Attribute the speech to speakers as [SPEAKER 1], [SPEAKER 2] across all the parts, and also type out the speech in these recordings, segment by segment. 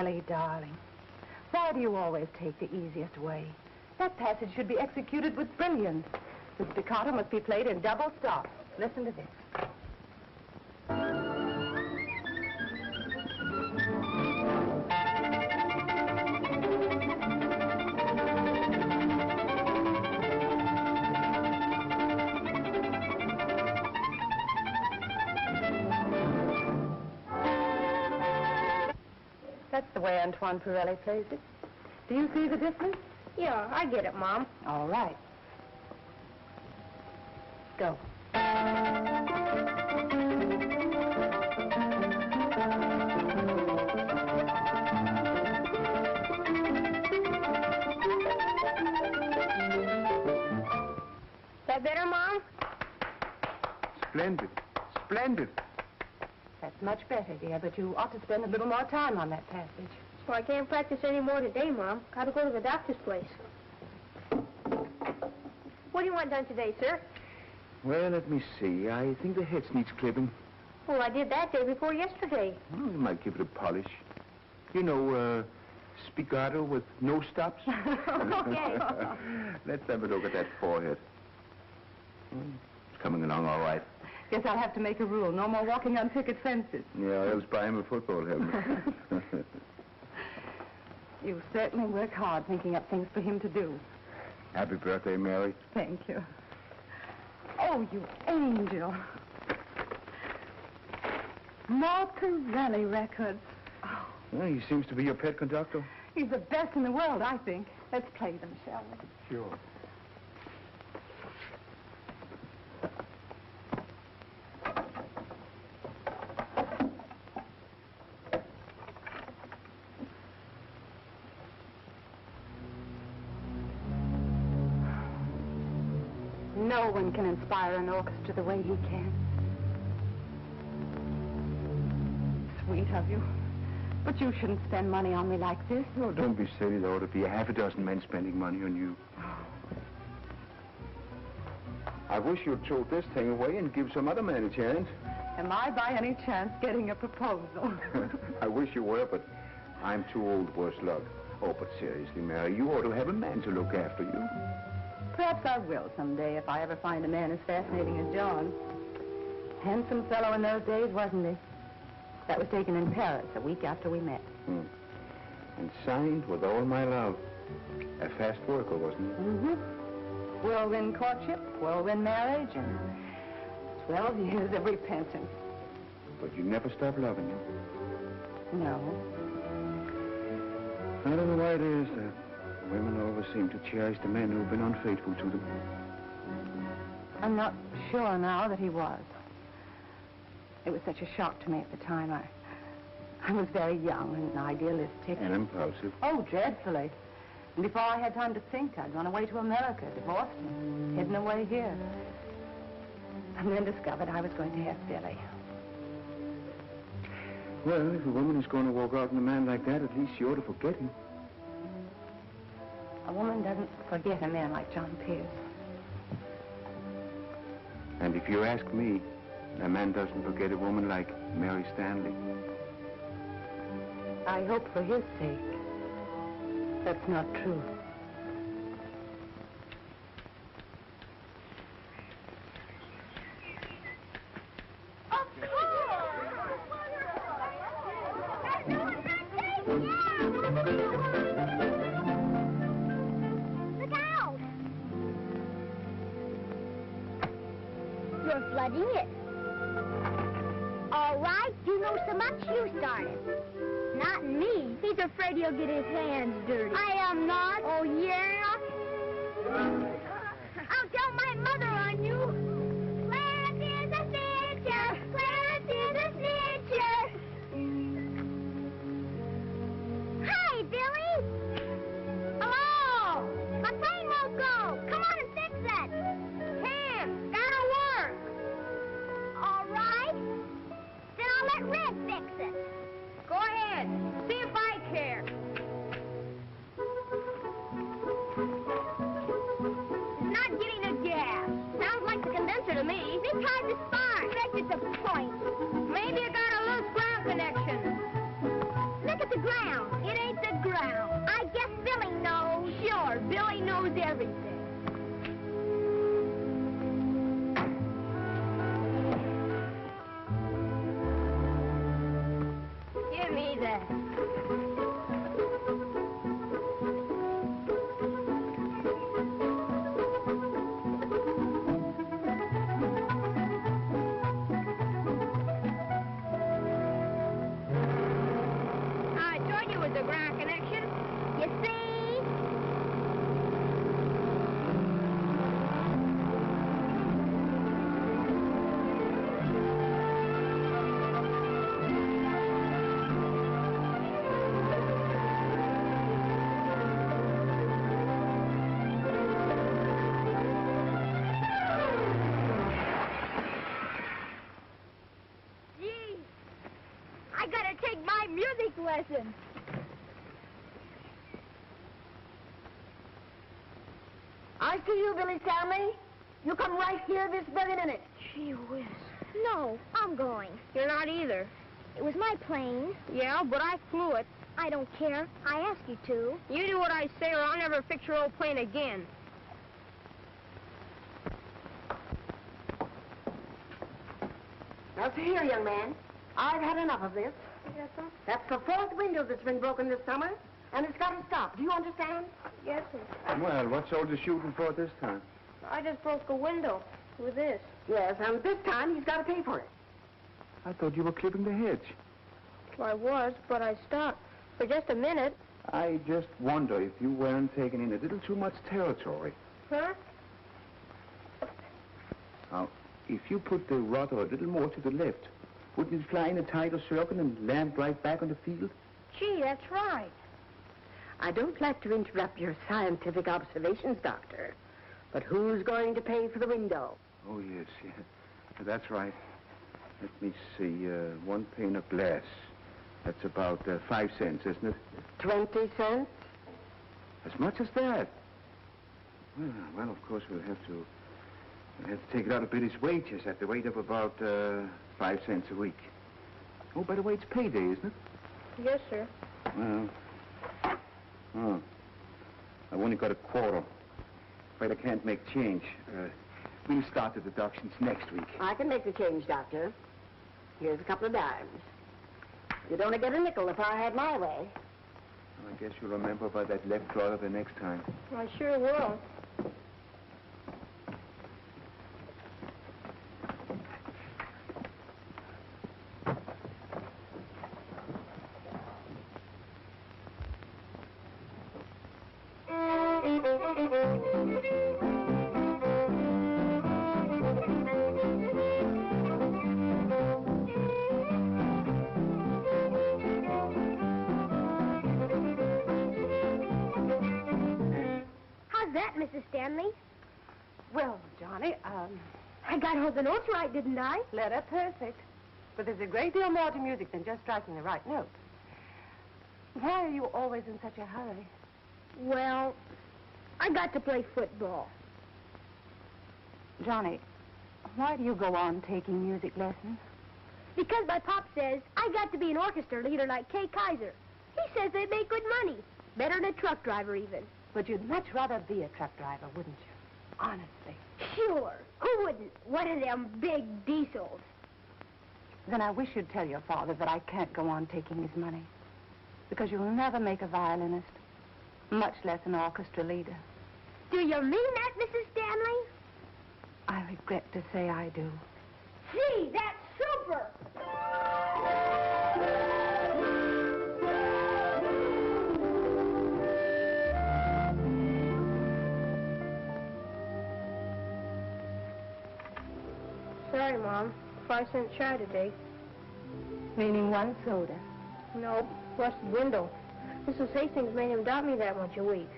[SPEAKER 1] Billy, darling. Why do you always take the easiest way? That passage should be executed with brilliance. The staccato must be played in double stops. Listen to this. That's the way Antoine Pirelli plays it. Do you see the difference?
[SPEAKER 2] Yeah, I get it, Mom.
[SPEAKER 1] All right. Go.
[SPEAKER 2] That better, Mom?
[SPEAKER 3] Splendid. Splendid.
[SPEAKER 1] That's much better, dear, but you ought to spend a little more time on that passage.
[SPEAKER 2] Well, I can't practice any more today, Mom. Gotta go to the doctor's place. What do you want done today, sir?
[SPEAKER 3] Well, let me see. I think the head needs clipping.
[SPEAKER 2] Well, I did that day before yesterday.
[SPEAKER 3] Well, you might give it a polish. You know, spiccato with no stops.
[SPEAKER 2] Okay.
[SPEAKER 3] Let's have a look at that forehead. It's coming along all right.
[SPEAKER 1] Guess I'll have to make a rule. No more walking on picket fences.
[SPEAKER 3] Yeah, else buy him a football helmet.
[SPEAKER 1] You certainly work hard thinking up things for him to do.
[SPEAKER 3] Happy birthday, Mary.
[SPEAKER 1] Thank you. Oh, you angel. More Pirelli records. Oh,
[SPEAKER 3] Well, he seems to be your pet conductor.
[SPEAKER 1] he's the best in the world, I think. Let's play them, shall we?
[SPEAKER 3] Sure.
[SPEAKER 1] No one can inspire an orchestra the way he can. Sweet of you. But you shouldn't spend money on me like this.
[SPEAKER 3] Oh, don't be silly. There ought to be a half a dozen men spending money on you. I wish you'd throw this thing away and give some other man a chance.
[SPEAKER 1] Am I by any chance getting a proposal?
[SPEAKER 3] I wish you were, but I'm too old, worse luck. Oh, but seriously, Mary, you ought to have a man to look after you.
[SPEAKER 1] Perhaps I will someday if I ever find a man as fascinating as John. Handsome fellow in those days, wasn't he? That was taken in Paris a week after we met.
[SPEAKER 3] And signed with all my love. A fast worker, wasn't he?
[SPEAKER 1] Mm-hmm. Whirlwind courtship, whirlwind marriage, and 12 years of repentance.
[SPEAKER 3] But you never stopped loving him.
[SPEAKER 1] No.
[SPEAKER 3] I don't know why it is that women always seem to cherish the men who've been unfaithful to them.
[SPEAKER 1] I'm not sure now that he was. It was such a shock to me at the time. I was very young and idealistic.
[SPEAKER 3] And impulsive.
[SPEAKER 1] Oh, dreadfully. And before I had time to think, I'd run away to America, divorced him, hidden away here. And then discovered I was going to have Billy.
[SPEAKER 3] Well, if a woman is going to walk out on a man like that, at least she ought to forget him.
[SPEAKER 1] A woman doesn't forget a man like John Pierce.
[SPEAKER 3] And if you ask me, a man doesn't forget a woman like Mary Stanley.
[SPEAKER 1] I hope for his sake that's not true.
[SPEAKER 2] Look out! You're flooding it. All right, you know so much, you started. Not me. He's afraid he'll get his hands dirty. I am not. Oh, yeah? I'll tell my mother on you. Clarence is a snitcher. Clarence is a snitcher. Hi, Billy. Hello. My plane won't go. Come on and fix it. Can't. Gotta work. All right. Then I'll let Red fix it. Go ahead. See if I care. It's not getting a gas. Sounds like the condenser to me. They tried the spark. That's just a point. Maybe it got a loose ground connection. Look at the ground. ground. I guess Billy knows. Sure, Billy knows everything. Give me that.
[SPEAKER 4] The ground connection.
[SPEAKER 2] You see? Gee, I gotta take my music lesson.
[SPEAKER 1] I see you, Billy Stanley. You come right here this very minute.
[SPEAKER 2] Gee whiz. No, I'm going.
[SPEAKER 4] You're not either.
[SPEAKER 2] It was my plane.
[SPEAKER 4] Yeah, but I flew it.
[SPEAKER 2] I don't care. I asked you to.
[SPEAKER 4] You do what I say or I'll never fix your old plane again.
[SPEAKER 1] Now, see here, young man. I've had enough of this.
[SPEAKER 4] Yes, sir.
[SPEAKER 1] That's the fourth window that's been broken this summer, and it's got to stop. Do you understand?
[SPEAKER 4] Yes, sir.
[SPEAKER 3] Well, what's all the shooting for this time?
[SPEAKER 4] I just broke a window with this.
[SPEAKER 1] Yes, and this time he's got to pay for it.
[SPEAKER 3] I thought you were clipping the hedge.
[SPEAKER 4] Well, I was, but I stopped for just a minute.
[SPEAKER 3] I just wonder if you weren't taking in a little too much territory.
[SPEAKER 4] Huh?
[SPEAKER 3] Now, if you put the rudder a little more to the left, wouldn't it fly in a tighter circle and land right back on the field?
[SPEAKER 4] Gee, that's right.
[SPEAKER 1] I don't like to interrupt your scientific observations, Doctor, but who's going to pay for the window?
[SPEAKER 3] Oh, yes, yeah. That's right. Let me see, one pane of glass. That's about 5 cents, isn't it?
[SPEAKER 1] 20 cents?
[SPEAKER 3] As much as that? Well, of course, we'll have to take it out of Billy's wages at the rate of about 5 cents a week. Oh, by the way, it's payday, isn't it?
[SPEAKER 4] Yes, sir.
[SPEAKER 3] Well, oh, I've only got a quarter. Afraid I can't make change. We'll start the deductions next week.
[SPEAKER 1] I can make the change, Doctor. Here's a couple of dimes. You'd only get a nickel if I had my way.
[SPEAKER 3] I guess you'll remember about that left rudder the next time.
[SPEAKER 4] I sure will.
[SPEAKER 2] Mrs. Stanley.
[SPEAKER 1] Well, Johnny,
[SPEAKER 2] I got all the notes right, didn't I?
[SPEAKER 1] letter perfect. But there's a great deal more to music than just striking the right note. Why are you always in such a hurry?
[SPEAKER 2] Well, I got to play football.
[SPEAKER 1] Johnny, why do you go on taking music lessons?
[SPEAKER 2] Because my pop says I got to be an orchestra leader like Kay Kaiser. He says they make good money. Better than a truck driver, even.
[SPEAKER 1] But you'd much rather be a truck driver, wouldn't you? Honestly.
[SPEAKER 2] Sure. Who wouldn't? One of them big diesels.
[SPEAKER 1] Then I wish you'd tell your father that I can't go on taking his money. Because you'll never make a violinist, much less an orchestra leader.
[SPEAKER 2] Do you mean that, Mrs. Stanley?
[SPEAKER 1] I regret to say I do.
[SPEAKER 2] Gee, that's super!
[SPEAKER 4] Sorry, Mom. 5-cent chai today.
[SPEAKER 1] Meaning one soda.
[SPEAKER 4] Nope. Busted window. Mrs. Hastings made him dot me that much a week.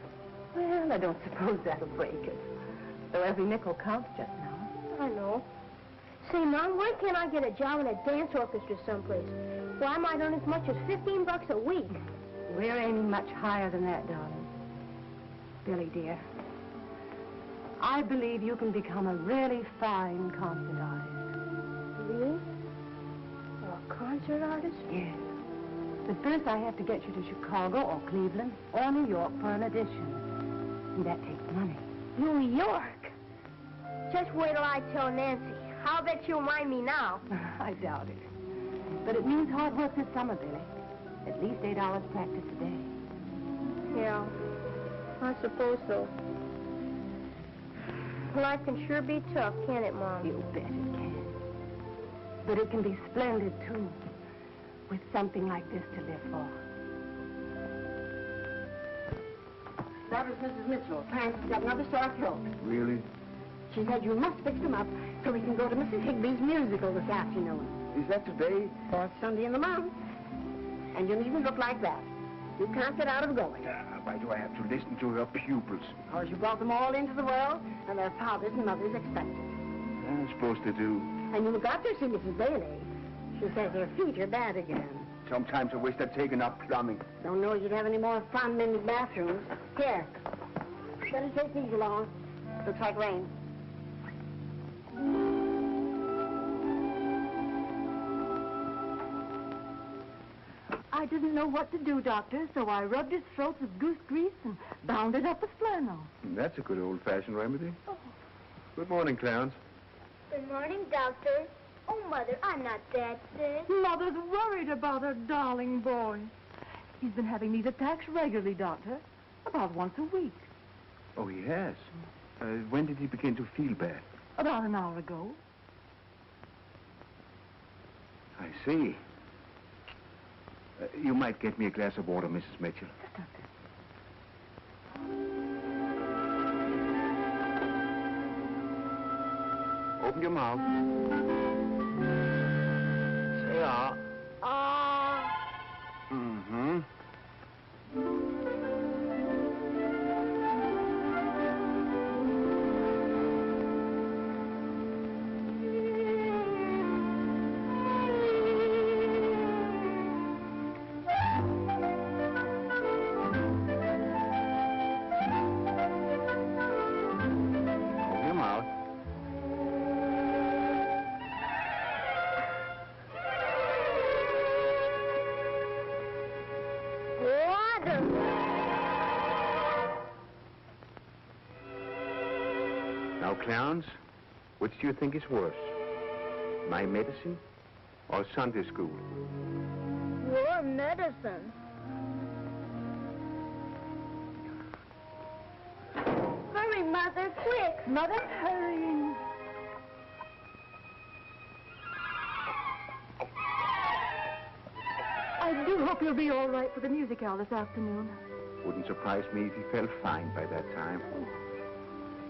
[SPEAKER 1] Well, I don't suppose that'll break it. Though every nickel counts just now.
[SPEAKER 4] I know.
[SPEAKER 2] Say, Mom, why can't I get a job in a dance orchestra someplace? Well, I might earn as much as $15 a week.
[SPEAKER 1] We're aiming much higher than that, darling. Billy, dear, I believe you can become a really fine concert artist.
[SPEAKER 2] Me? A concert artist?
[SPEAKER 1] Yes. But first I have to get you to Chicago or Cleveland or New York for an audition. And that takes money.
[SPEAKER 4] New York? Just wait till I tell Nancy. I'll bet she'll mind me now.
[SPEAKER 1] I doubt it. But it means hard work this summer, Billy. At least 8 hours practice a day.
[SPEAKER 4] Yeah, I suppose so. Life can sure be tough, can't it, Mom?
[SPEAKER 1] You bet it can. But it can be splendid, too, with something like this to live for.
[SPEAKER 5] That was Mrs. Mitchell. Francis got another sore throat.
[SPEAKER 3] Really?
[SPEAKER 5] She said you must fix him up so we can go to Mrs. Higby's musical this afternoon.
[SPEAKER 3] Is that today?
[SPEAKER 5] Fourth Sunday in the month. And you needn't look like that. You can't get out of going.
[SPEAKER 3] Why do I have to listen to her pupils?
[SPEAKER 5] Because you brought them all into the world, and their fathers and mothers expect it.
[SPEAKER 3] I'm supposed to do.
[SPEAKER 5] And you got to see Mrs. Bailey. She says her feet are bad again.
[SPEAKER 3] Sometimes I wish they'd taken up plumbing.
[SPEAKER 5] Don't know you'd have any more fun in the bathrooms. Here. Better take these along. Looks like rain.
[SPEAKER 1] I didn't know what to do, Doctor, so I rubbed his throat with goose grease and bound it up with flannel.
[SPEAKER 3] That's a good old-fashioned remedy. Oh. Good morning, Clarence.
[SPEAKER 2] Good morning, Doctor. Oh, Mother, I'm not that sick.
[SPEAKER 1] Mother's worried about her darling boy. He's been having these attacks regularly, Doctor, about once a week.
[SPEAKER 3] Oh, he has? When did he begin to feel bad?
[SPEAKER 1] About an hour ago.
[SPEAKER 3] I see. You might get me a glass of water, Mrs. Mitchell.
[SPEAKER 1] Yes, Doctor.
[SPEAKER 3] Open your mouth. Say ah. Mm-hmm. Open your mouth. Now, Clarence, which do you think is worse? My medicine or Sunday school?
[SPEAKER 2] Your medicine. Hurry, Mother, quick.
[SPEAKER 1] Mother's hurrying. I do hope you'll be all right for the music hour this afternoon.
[SPEAKER 3] Wouldn't surprise me if he felt fine by that time.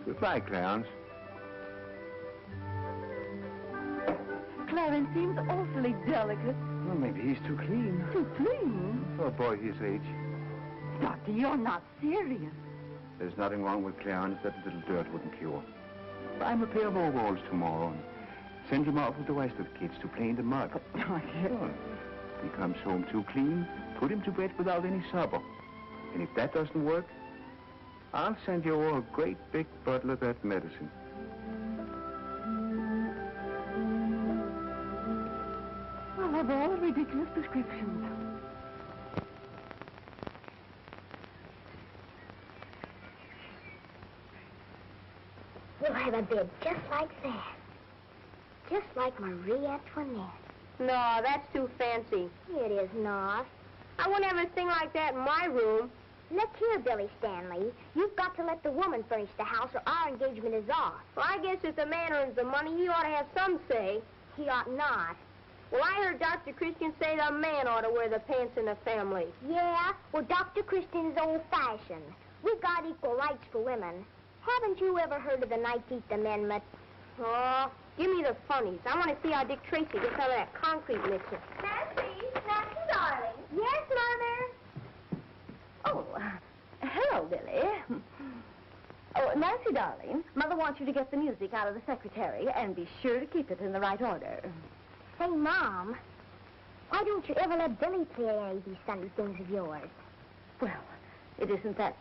[SPEAKER 3] Goodbye, Clarence.
[SPEAKER 1] Clarence seems awfully delicate.
[SPEAKER 3] Well, maybe he's too clean.
[SPEAKER 1] Too clean.
[SPEAKER 3] For a boy his age.
[SPEAKER 1] Doctor, you're not serious.
[SPEAKER 3] There's nothing wrong with Clarence that a little dirt wouldn't cure. Buy him a pair of overalls tomorrow and send him out with the rest of the kids to play in the mud. Sure. If he comes home too clean, put him to bed without any supper. And if that doesn't work, I'll send you all a great big bottle of that medicine.
[SPEAKER 1] I'll have all the ridiculous prescriptions.
[SPEAKER 2] We'll have a bed just like that. Just like Marie Antoinette.
[SPEAKER 4] No, that's too fancy.
[SPEAKER 2] It is not.
[SPEAKER 4] I wouldn't have a thing like that in my room.
[SPEAKER 2] Look here, Billy Stanley. You've got to let the woman furnish the house or our engagement is off.
[SPEAKER 4] Well, I guess if the man earns the money, he ought to have some say.
[SPEAKER 2] He ought not.
[SPEAKER 4] Well, I heard Dr. Christian say the man ought to wear the pants in the family.
[SPEAKER 2] Yeah? Well, Dr. Christian is old-fashioned. We've got equal rights for women. Haven't you ever heard of the 19th Amendment?
[SPEAKER 4] Oh, give me the funnies. I want to see how Dick Tracy gets out of that concrete mixer.
[SPEAKER 2] Nancy, darling.
[SPEAKER 4] Yes, Mother?
[SPEAKER 1] Oh, hello, Billy. Oh, Nancy, darling, Mother wants you to get the music out of the secretary and be sure to keep it in the right order.
[SPEAKER 2] Say, Mom, why don't you ever let Billy play any of these Sunday things of yours?
[SPEAKER 1] Well, it isn't that,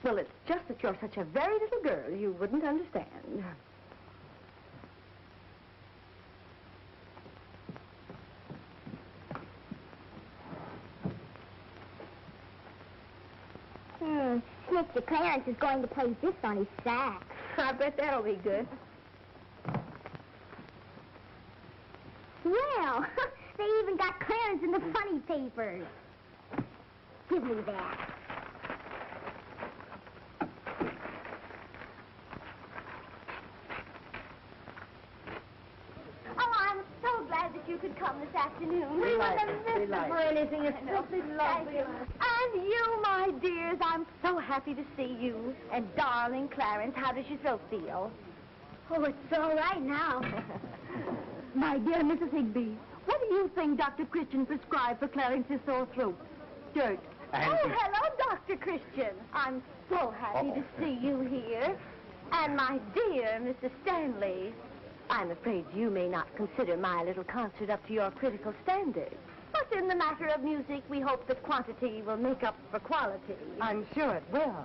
[SPEAKER 1] well, it's just that you're such a very little girl, you wouldn't understand.
[SPEAKER 2] Mr. Clarence is going to play this on his sax.
[SPEAKER 1] I bet that'll be good.
[SPEAKER 2] Well, they even got Clarence in the funny papers. Give me that. Oh, I'm so glad that you could come this afternoon. We wouldn't have missed it for anything. It's simply lovely. And you, my dears, I'm so happy to see you. And darling Clarence, how does your throat feel?
[SPEAKER 5] Oh, it's all right now.
[SPEAKER 1] My dear Mrs. Higbee, what do you think Dr. Christian prescribed for Clarence's sore throat? Dirt.
[SPEAKER 2] Oh, hello, Dr. Christian. I'm so happy to see you here. And my dear Mr. Stanley, I'm afraid you may not consider my little concert up to your critical standards. But in the matter of music, we hope that quantity will make up for quality.
[SPEAKER 1] I'm sure it will.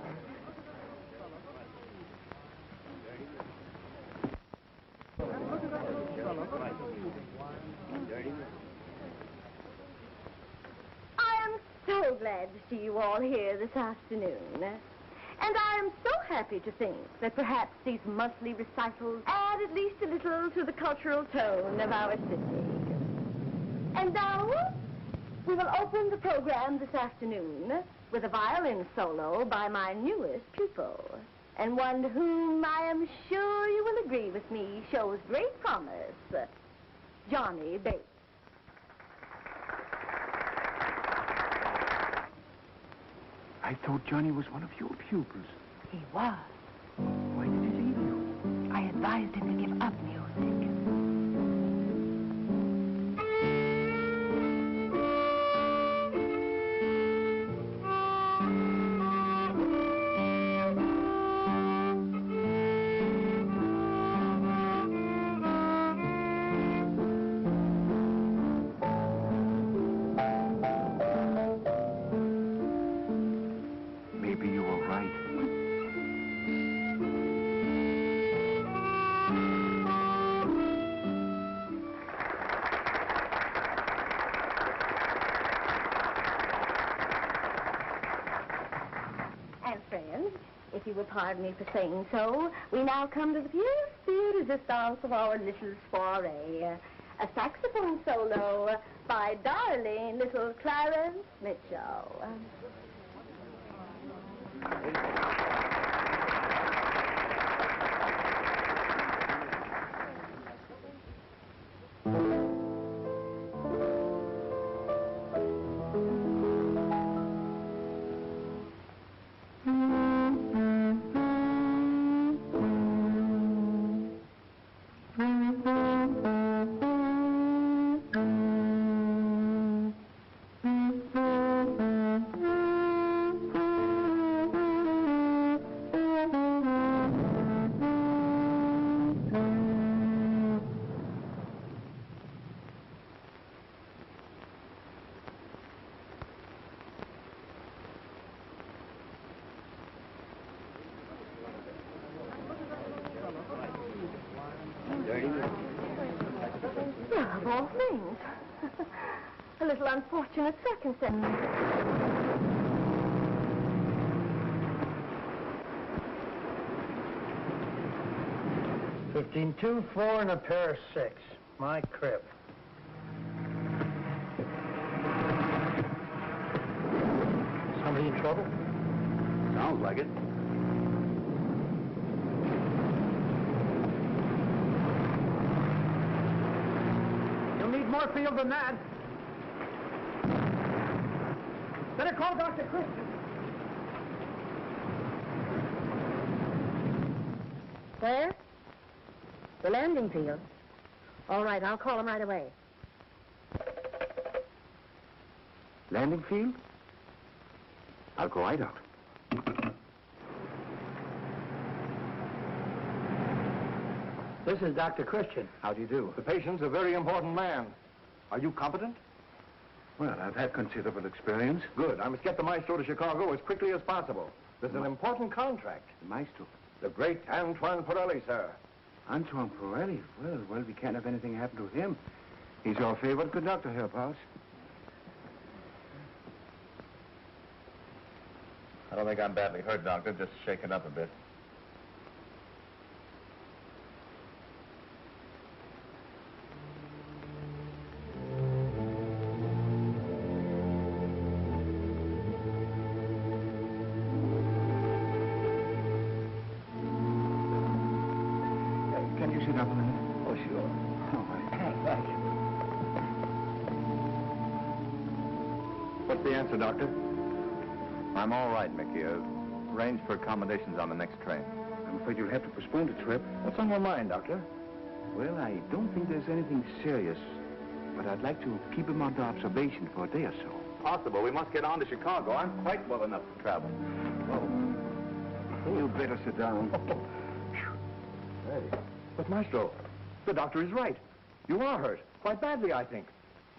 [SPEAKER 2] I am so glad to see you all here this afternoon. And I am so happy to think that perhaps these monthly recitals add at least a little to the cultural tone of our city. And now, we will open the program this afternoon with a violin solo by my newest pupil, and one whom I am sure you will agree with me shows great promise, Johnny Bates.
[SPEAKER 3] I thought Johnny was one of your pupils.
[SPEAKER 1] He was.
[SPEAKER 3] Why did he leave you?
[SPEAKER 1] I advised him to give up music.
[SPEAKER 3] Maybe you were right.
[SPEAKER 2] And friends, if you will pardon me for saying so, we now come to the pièce de résistance of our little soirée. A saxophone solo by darling little Clarence Mitchell. Well, of all things. A little unfortunate circumstance.
[SPEAKER 6] 15-2, 4, and a pair of 6. My crib. Somebody in trouble?
[SPEAKER 3] Sounds like it.
[SPEAKER 6] You'll need more field than that. Better call Dr. Christian.
[SPEAKER 5] Where? The landing field. All right, I'll call him right away.
[SPEAKER 3] Landing field? I'll go right out.
[SPEAKER 6] This is Dr. Christian.
[SPEAKER 3] How do you do?
[SPEAKER 6] The patient's a very important man. Are you competent?
[SPEAKER 3] Well, I've had considerable experience.
[SPEAKER 6] Good. I must get the maestro to Chicago as quickly as possible. There's an important contract.
[SPEAKER 3] The maestro.
[SPEAKER 6] The great Antoine Ferris, sir.
[SPEAKER 3] Antoine Ferris. Well, we can't have anything happen to him. He's our favorite conductor here, boss.
[SPEAKER 6] I don't think I'm badly hurt, Doctor. Just shaken up a bit.
[SPEAKER 3] Can you sit up a minute?
[SPEAKER 6] Oh, sure.
[SPEAKER 3] Thank you.
[SPEAKER 6] What's the answer, Doctor? I'm all right, Mickey. Arranged for accommodations on the next train.
[SPEAKER 3] I'm afraid you'll have to postpone the trip.
[SPEAKER 6] What's on your mind, Doctor?
[SPEAKER 3] Well, I don't think there's anything serious, but I'd like to keep him under observation for a day or so.
[SPEAKER 6] Possible. We must get on to Chicago. I'm quite well enough to travel.
[SPEAKER 3] You better sit down.
[SPEAKER 6] Hey. But, Maestro, the doctor is right. You are hurt. Quite badly, I think.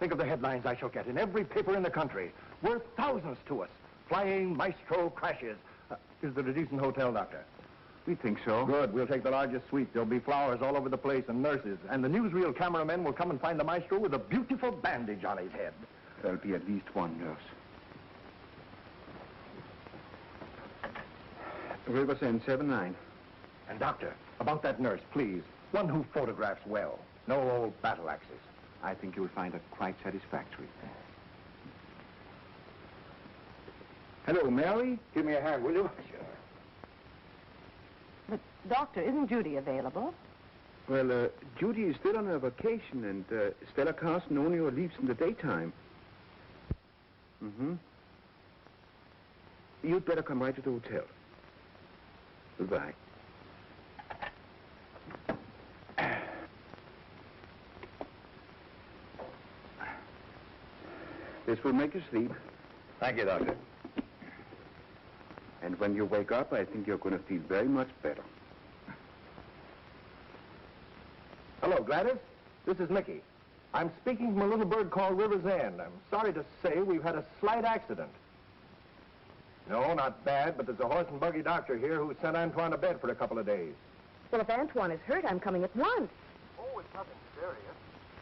[SPEAKER 6] Think of the headlines I shall get in every paper in the country. Worth thousands to us. Flying Maestro crashes. Is there a decent hotel, Doctor?
[SPEAKER 3] We think so.
[SPEAKER 6] Good. We'll take the largest suite. There'll be flowers all over the place and nurses. And the newsreel cameramen will come and find the Maestro with a beautiful bandage on his head.
[SPEAKER 3] There'll be at least one nurse. River's End, 7-9.
[SPEAKER 6] And, Doctor, about that nurse, please. One who photographs well. No old battle axes.
[SPEAKER 3] I think you'll find her quite satisfactory. Hello, Mary.
[SPEAKER 6] Give me a hand, will you? Sure.
[SPEAKER 1] But, Doctor, isn't Judy available?
[SPEAKER 3] Well, Judy is still on her vacation, and Stella Carson only leaves in the daytime. Mm-hmm. You'd better come right to the hotel. Goodbye. This will make you sleep.
[SPEAKER 6] Thank you, Doctor.
[SPEAKER 3] And when you wake up, I think you're going to feel very much better.
[SPEAKER 6] Hello, Gladys. This is Mickey. I'm speaking from a little bird called River's End. I'm sorry to say we've had a slight accident. No, not bad, but there's a horse and buggy doctor here who sent Antoine to bed for a couple of days.
[SPEAKER 5] Well, if Antoine is hurt, I'm coming at once.
[SPEAKER 6] Oh, it's nothing serious.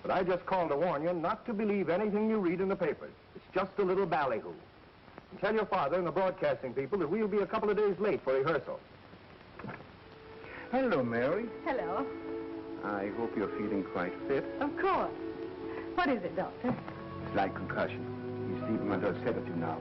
[SPEAKER 6] But I just called to warn you not to believe anything you read in the papers. It's just a little ballyhoo. And tell your father and the broadcasting people that we'll be a couple of days late for rehearsal.
[SPEAKER 3] Hello, Mary.
[SPEAKER 1] Hello.
[SPEAKER 3] I hope you're feeling quite fit.
[SPEAKER 1] Of course. What is it, Doctor?
[SPEAKER 3] Slight concussion. He's sleeping under a sedative now.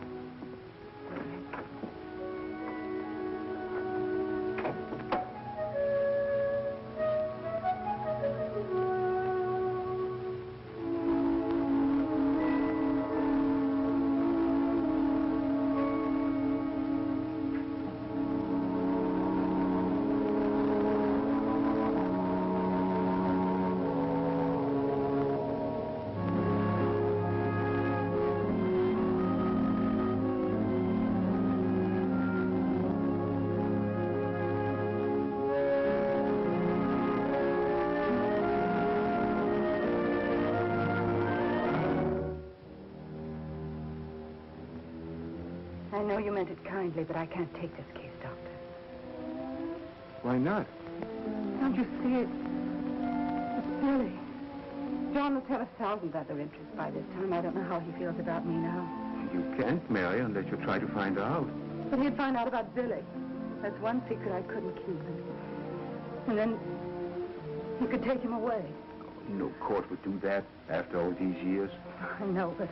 [SPEAKER 1] I know you meant it kindly, but I can't take this case, Doctor.
[SPEAKER 3] Why not?
[SPEAKER 1] Don't you see it? It's Billy. John must have 1,000 other interests by this time. I don't know how he feels about me now.
[SPEAKER 3] You can't, Mary, unless you try to find out.
[SPEAKER 1] But he'd find out about Billy. That's one secret I couldn't keep. And then he could take him away.
[SPEAKER 3] No court would do that after all these years.
[SPEAKER 1] I know, but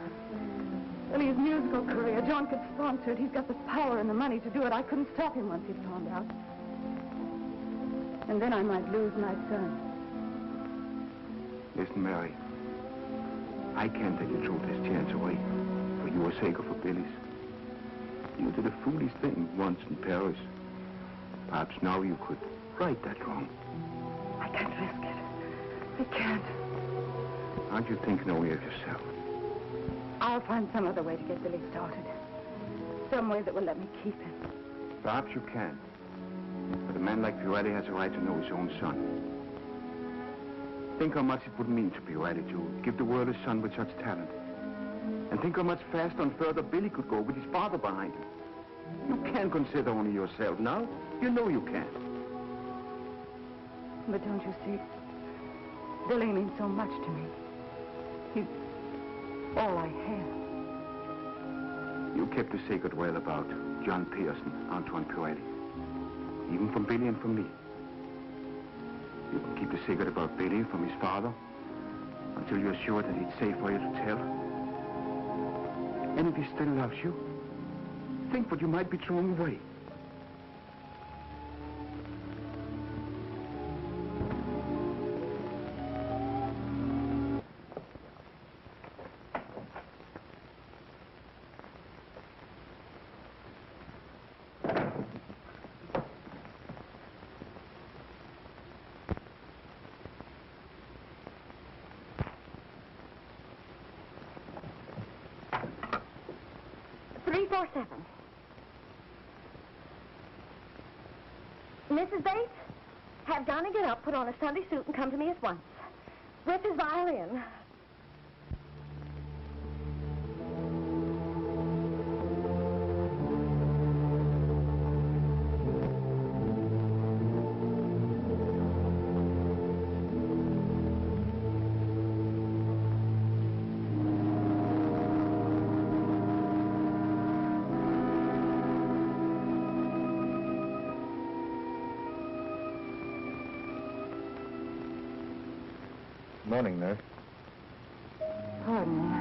[SPEAKER 1] Billy's musical career, John could sponsor it. He's got the power and the money to do it. I couldn't stop him once he found out. And then I might lose my son.
[SPEAKER 3] Listen, Mary. I can't let you throw this chance away. For your sake or for Billy's. You did a foolish thing once in Paris. Perhaps now you could right that wrong.
[SPEAKER 1] I can't risk it. I can't.
[SPEAKER 3] Aren't you thinking only of yourself?
[SPEAKER 1] I'll find some other way to get Billy started. Some way that will let me keep him.
[SPEAKER 3] Perhaps you can. But a man like Pirelli has a right to know his own son. Think how much it would mean to Pirelli to give the world a son with such talent. And think how much faster and further Billy could go with his father behind him. You can't consider only yourself now. You know you can't.
[SPEAKER 1] But don't you see? Billy means so much to me. He's all I have.
[SPEAKER 3] You kept a sacred well about John Pearson, Antoine Pirelli. Even from Billy and from me. You can keep the secret about Billy from his father until you're sure that it's safe for you to tell. And if he still loves you, think what you might be throwing away.
[SPEAKER 2] Mrs. Bates, have Johnny get up, put on a Sunday suit, and come to me at once. With his violin.
[SPEAKER 6] Morning, nurse.
[SPEAKER 1] Pardon me.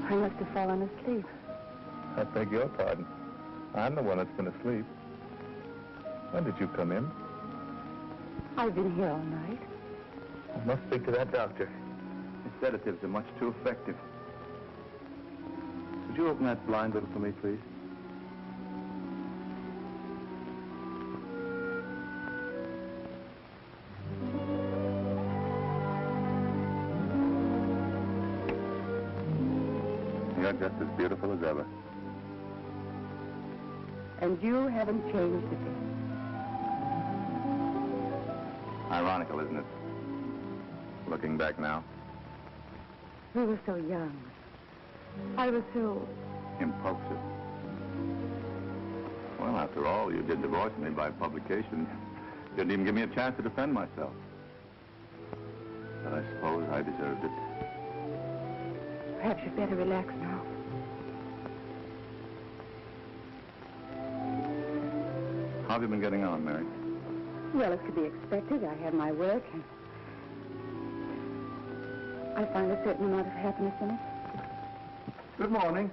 [SPEAKER 1] I must have fallen asleep.
[SPEAKER 6] I beg your pardon. I'm the one that's been asleep. When did you come in?
[SPEAKER 1] I've been here all night.
[SPEAKER 6] I must speak to that doctor. His sedatives are much too effective. Would you open that blind little for me, please? You're just as beautiful as ever.
[SPEAKER 1] And you haven't changed a bit.
[SPEAKER 6] Ironical, isn't it? Looking back now.
[SPEAKER 1] We were so young. I was so...
[SPEAKER 6] Impulsive. Well, after all, you did divorce me by publication. You didn't even give me a chance to defend myself. But I suppose I deserved it.
[SPEAKER 1] Perhaps you'd better relax now.
[SPEAKER 6] How have you been getting on, Mary?
[SPEAKER 1] Well, as could be expected, I have my work, and I find a certain amount of happiness in it.
[SPEAKER 3] Good morning.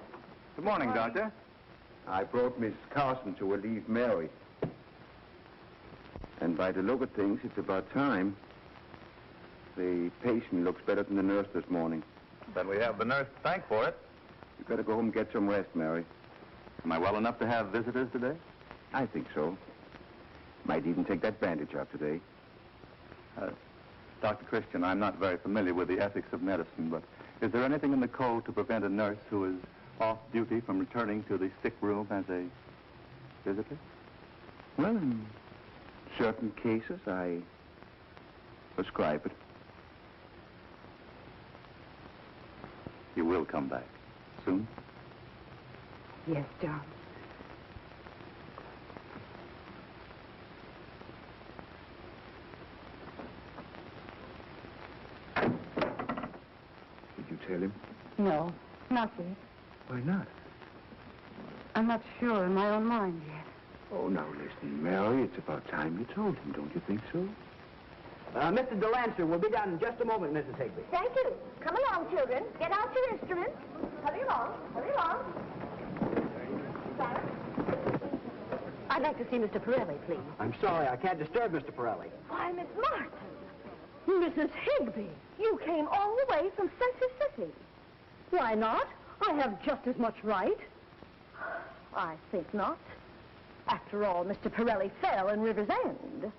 [SPEAKER 6] Good morning, Doctor.
[SPEAKER 3] I brought Miss Carson to relieve Mary. And by the look of things, it's about time. The patient looks better than the nurse this morning.
[SPEAKER 6] Then we have the nurse to thank for it.
[SPEAKER 3] You better go home and get some rest, Mary.
[SPEAKER 6] Am I well enough to have visitors today?
[SPEAKER 3] I think so. Might even take that bandage off today.
[SPEAKER 6] Dr. Christian, I'm not very familiar with the ethics of medicine, but is there anything in the code to prevent a nurse who is off duty from returning to the sick room as a visitor?
[SPEAKER 3] Well, in certain cases, I prescribe it.
[SPEAKER 6] You will come back soon?
[SPEAKER 1] Yes, John.
[SPEAKER 3] Did you tell him?
[SPEAKER 1] No, not yet.
[SPEAKER 3] Why not?
[SPEAKER 1] I'm not sure in my own mind yet.
[SPEAKER 3] Oh, now listen, Mary, it's about time you told him, don't you think so?
[SPEAKER 7] Mr. Delancey will be down in just a moment, Mrs. Higby.
[SPEAKER 2] Thank you. Come along, children. Get out your instruments. Hurry along. Hurry along. Silence.
[SPEAKER 1] I'd like to see Mr. Pirelli, please.
[SPEAKER 7] I'm sorry, I can't disturb Mr. Pirelli.
[SPEAKER 2] Why, Miss Martin. Mrs. Higby, you came all the way from Century City. Why not? I have just as much right. I think not. After all, Mr. Pirelli fell in River's End.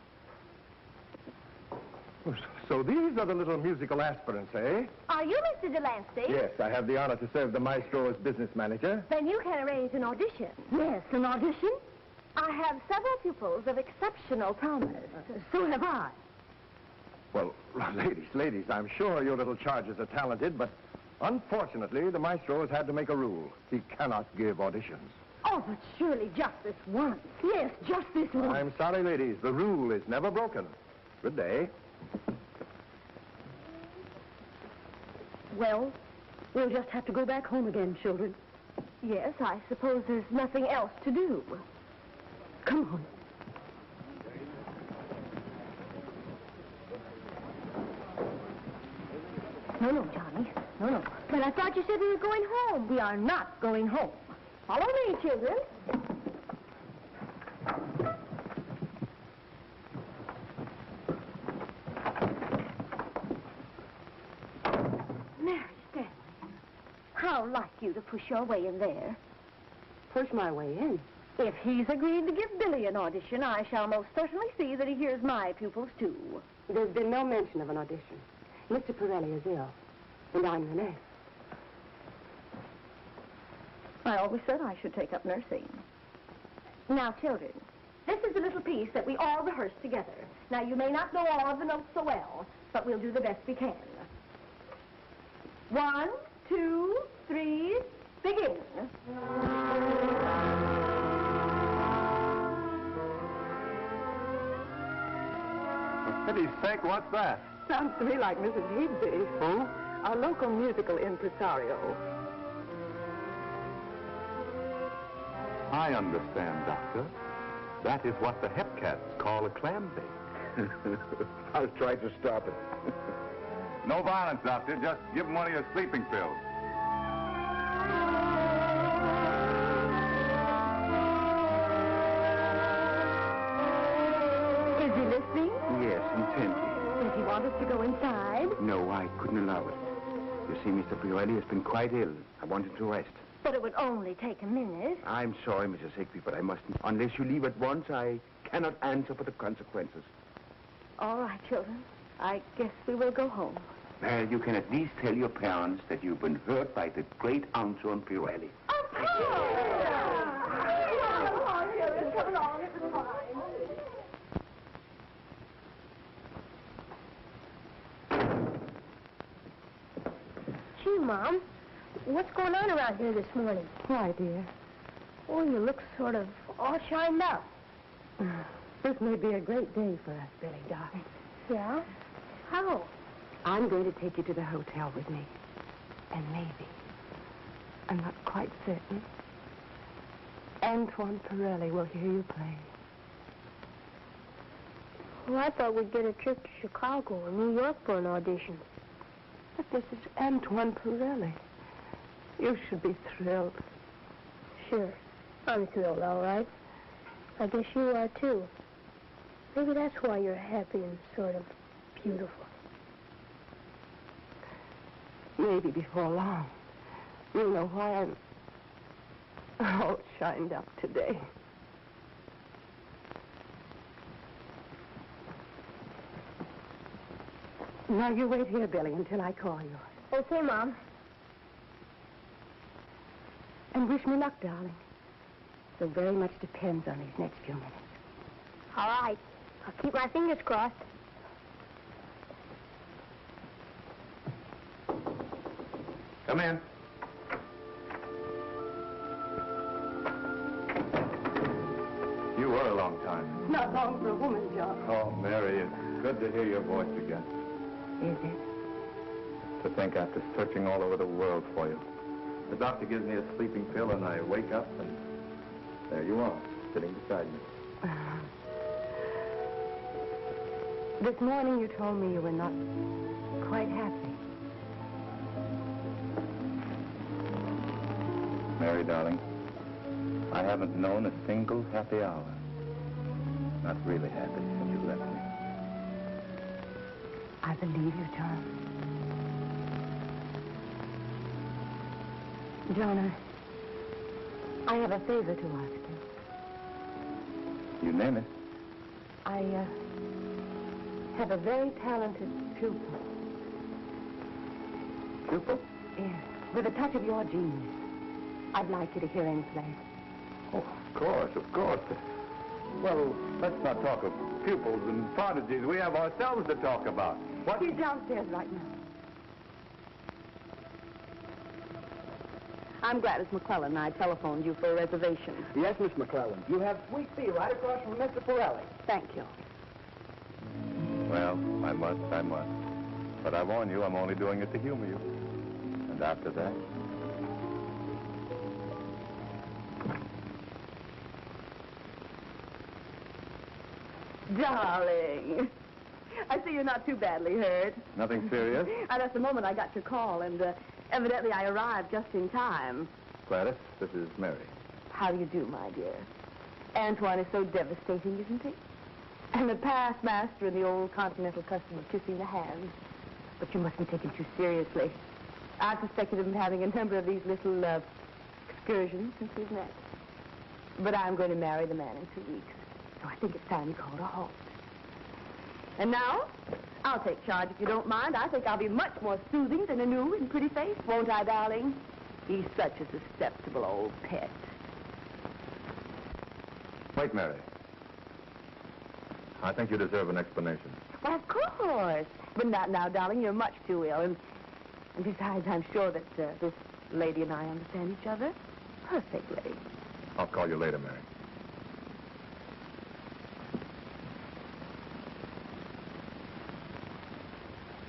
[SPEAKER 6] So these are the little musical aspirants, eh?
[SPEAKER 2] Are you Mr. Delancey?
[SPEAKER 6] Yes, I have the honor to serve the maestro as business manager.
[SPEAKER 2] Then you can arrange an audition. Yes, an audition? I have several pupils of exceptional promise. So have I.
[SPEAKER 6] Well, ladies, I'm sure your little charges are talented, but unfortunately, the maestro has had to make a rule. He cannot give auditions.
[SPEAKER 2] Oh, but surely just this once. Yes, just this once.
[SPEAKER 6] I'm sorry, ladies. The rule is never broken. Good day.
[SPEAKER 5] Well, we'll just have to go back home again, children.
[SPEAKER 4] Yes, I suppose there's nothing else to do.
[SPEAKER 5] Come on.
[SPEAKER 4] No, Johnny. No. But I thought you said we were going home. We are not going home. Follow me, children. Mary Stanley, how like you to push your way in there.
[SPEAKER 5] Push my way in.
[SPEAKER 4] If he's agreed to give Billy an audition, I shall most certainly see that he hears my pupils, too.
[SPEAKER 5] There's been no mention of an audition. Mr. Pirelli is ill, and I'm the nurse.
[SPEAKER 1] I always said I should take up nursing.
[SPEAKER 4] Now, children, this is a little piece that we all rehearse together. Now, you may not know all of the notes so well, but we'll do the best we can. 1, 2, 3, begin.
[SPEAKER 6] For pity's sake, what's that?
[SPEAKER 1] Sounds to me like Mrs. Higby.
[SPEAKER 6] Who?
[SPEAKER 1] Our local musical impresario.
[SPEAKER 6] I understand, Doctor. That is what the Hepcats call a clam bake.
[SPEAKER 3] I was trying to stop it.
[SPEAKER 6] No violence, Doctor. Just give him one of your sleeping pills.
[SPEAKER 4] Is he listening?
[SPEAKER 3] Yes, intently.
[SPEAKER 4] Does he want us to go inside?
[SPEAKER 3] No, I couldn't allow it. You see, Mr. Pirelli has been quite ill. I wanted to rest.
[SPEAKER 4] But it would only take a minute.
[SPEAKER 3] I'm sorry, Mrs. Higby, but I mustn't. Unless you leave at once, I cannot answer for the consequences.
[SPEAKER 4] All right, children. I guess we will go home.
[SPEAKER 3] Well, you can at least tell your parents that you've been hurt by the great Anton Pirelli.
[SPEAKER 4] Of course! Come on, children. Come along. It was fine. Gee, Mom. What's going on around here this morning?
[SPEAKER 1] Why, dear?
[SPEAKER 4] Oh, you look sort of all shined up.
[SPEAKER 1] This may be a great day for us, Billy, darling.
[SPEAKER 4] Yeah? How?
[SPEAKER 1] I'm going to take you to the hotel with me. And maybe, I'm not quite certain, Antoine Pirelli will hear you play.
[SPEAKER 4] Well, I thought we'd get a trip to Chicago or New York for an audition.
[SPEAKER 1] But this is Antoine Pirelli. You should be thrilled.
[SPEAKER 4] Sure. I'm thrilled, all right. I guess you are, too. Maybe that's why you're happy and sort of beautiful.
[SPEAKER 1] Maybe before long, you'll know why I'm all shined up today. Now, you wait here, Billy, until I call you.
[SPEAKER 4] Okay, Mom.
[SPEAKER 1] And wish me luck, darling. So very much depends on these next few minutes.
[SPEAKER 4] All right. I'll keep my fingers crossed.
[SPEAKER 6] Come in. You were a long time.
[SPEAKER 1] Not long for a woman, John.
[SPEAKER 6] Oh, Mary, it's good to hear your voice again.
[SPEAKER 1] Is it?
[SPEAKER 6] To think after searching all over the world for you. The doctor gives me a sleeping pill, and I wake up, and there you are, sitting beside me.
[SPEAKER 1] This morning you told me you were not quite happy.
[SPEAKER 6] Mary, darling, I haven't known a single happy hour. Not really happy since you left me.
[SPEAKER 1] I believe you, John. John, I have a favor to ask you.
[SPEAKER 6] You name it.
[SPEAKER 1] I have a very talented pupil.
[SPEAKER 6] Pupil?
[SPEAKER 1] Yes, with a touch of your genius. I'd like you to hear him play.
[SPEAKER 6] Oh, of course. Well, let's not talk of pupils and prodigies. We have ourselves to talk about. What?
[SPEAKER 1] He's downstairs right now. I'm Gladys McClellan, and I telephoned you for a reservation.
[SPEAKER 7] Yes, Miss McClellan. You have Suite C right across from Mr. Pirelli.
[SPEAKER 1] Thank you.
[SPEAKER 6] Well, I must. But I warn you, I'm only doing it to humor you.
[SPEAKER 3] And after that?
[SPEAKER 1] Darling. I see you're not too badly hurt.
[SPEAKER 3] Nothing serious?
[SPEAKER 1] That's the moment I got your call, and evidently I arrived just in time.
[SPEAKER 6] Gladys, this is Mary.
[SPEAKER 1] How do you do, my dear? Antoine is so devastating, isn't he? And the past master in the old continental custom of kissing the hand. But you mustn't take him too seriously. I've suspected him of having a number of these little excursions since we've met. But I'm going to marry the man in 2 weeks, so I think it's time you called a halt. And now, I'll take charge if you don't mind. I think I'll be much more soothing than a new and pretty face, won't I, darling? He's such a susceptible old pet.
[SPEAKER 6] Wait, Mary. I think you deserve an explanation.
[SPEAKER 1] Well, of course. But not now, darling. You're much too ill. And besides, I'm sure that this lady and I understand each other perfectly.
[SPEAKER 6] I'll call you later, Mary.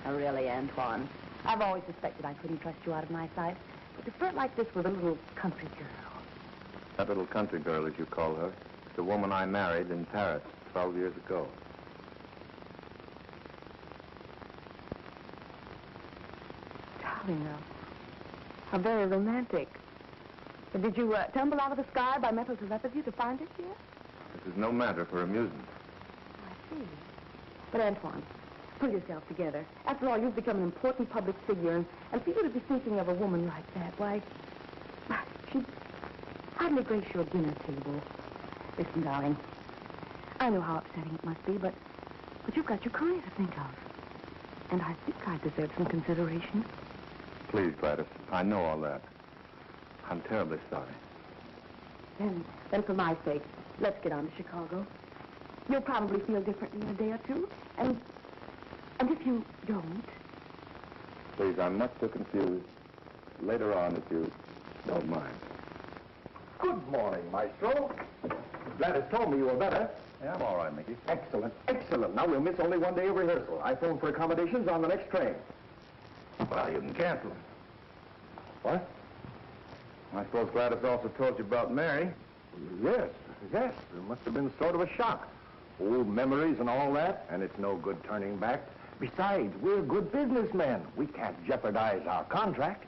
[SPEAKER 1] Oh, really, Antoine. I've always suspected I couldn't trust you out of my sight. But to flirt like this with a little country girl.
[SPEAKER 3] That little country girl, as you call her, the woman I married in Paris 12 years ago.
[SPEAKER 1] Darling, how very romantic. But did you tumble out of the sky by mental telepathy to find us here?
[SPEAKER 3] This is no matter for amusement.
[SPEAKER 1] I see. But Antoine, pull yourself together. After all, you've become an important public figure, and for you to be thinking of a woman like that, why, she'd hardly grace your dinner table. Listen, darling, I know how upsetting it must be, but you've got your career to think of. And I think I deserve some consideration.
[SPEAKER 3] Please, Gladys, I know all that. I'm terribly sorry.
[SPEAKER 1] Then for my sake, let's get on to Chicago. You'll probably feel differently in a day or two, and if you don't...
[SPEAKER 3] Please, I'm much too confused. Later on, if you don't mind.
[SPEAKER 6] Good morning, Maestro. Gladys told me you were better.
[SPEAKER 3] Yeah, I'm all right, Mickey.
[SPEAKER 6] Excellent, excellent. Now we'll miss only one day of rehearsal. I phoned for accommodations on the next train.
[SPEAKER 3] Well, you can cancel them.
[SPEAKER 6] What?
[SPEAKER 3] I suppose Gladys also told you about Mary.
[SPEAKER 6] Yes. It must have been sort of a shock. Old memories and all that, and it's no good turning back. Besides, we're good businessmen. We can't jeopardize our contract.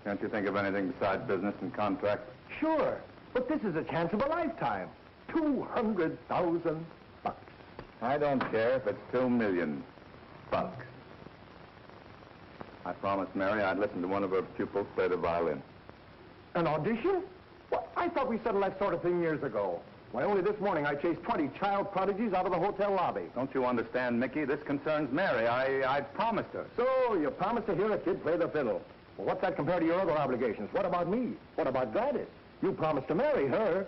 [SPEAKER 3] Can't you think of anything besides business and contract?
[SPEAKER 6] Sure, but this is a chance of a lifetime. $200,000.
[SPEAKER 3] I don't care if it's $2 million. I promised Mary I'd listen to one of her pupils play the violin.
[SPEAKER 6] An audition? Well, I thought we settled that sort of thing years ago. Why, only this morning I chased 20 child prodigies out of the hotel lobby.
[SPEAKER 3] Don't you understand, Mickey? This concerns Mary. I promised her.
[SPEAKER 6] So, you promised to hear a kid play the fiddle. Well, what's that compared to your other obligations? What about me? What about Gladys? You promised to marry her.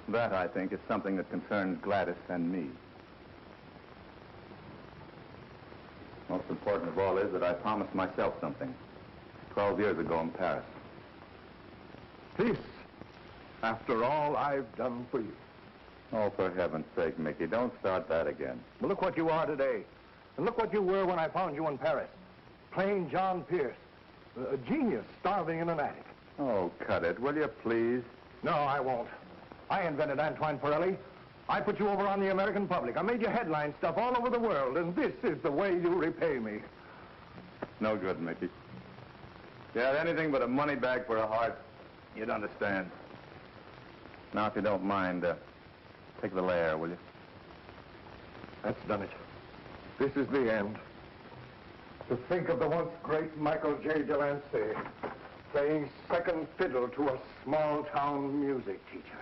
[SPEAKER 3] That, I think, is something that concerns Gladys and me. Most important of all is that I promised myself something 12 years ago in Paris.
[SPEAKER 6] This, after all I've done for you.
[SPEAKER 3] Oh, for heaven's sake, Mickey, don't start that again.
[SPEAKER 6] Well, look what you are today. And look what you were when I found you in Paris. Plain John Pierce. A genius starving in an attic.
[SPEAKER 3] Oh, cut it, will you please?
[SPEAKER 6] No, I won't. I invented Antoine Erle. I put you over on the American public. I made you headline stuff all over the world, and this is the way you repay me.
[SPEAKER 3] No good, Mickey. If you had anything but a money bag for a heart, you'd understand. Now, if you don't mind, take the layer, will you?
[SPEAKER 6] That's done it. This is the end. To think of the once great Michael J. Delancey playing second fiddle to a small-town music teacher.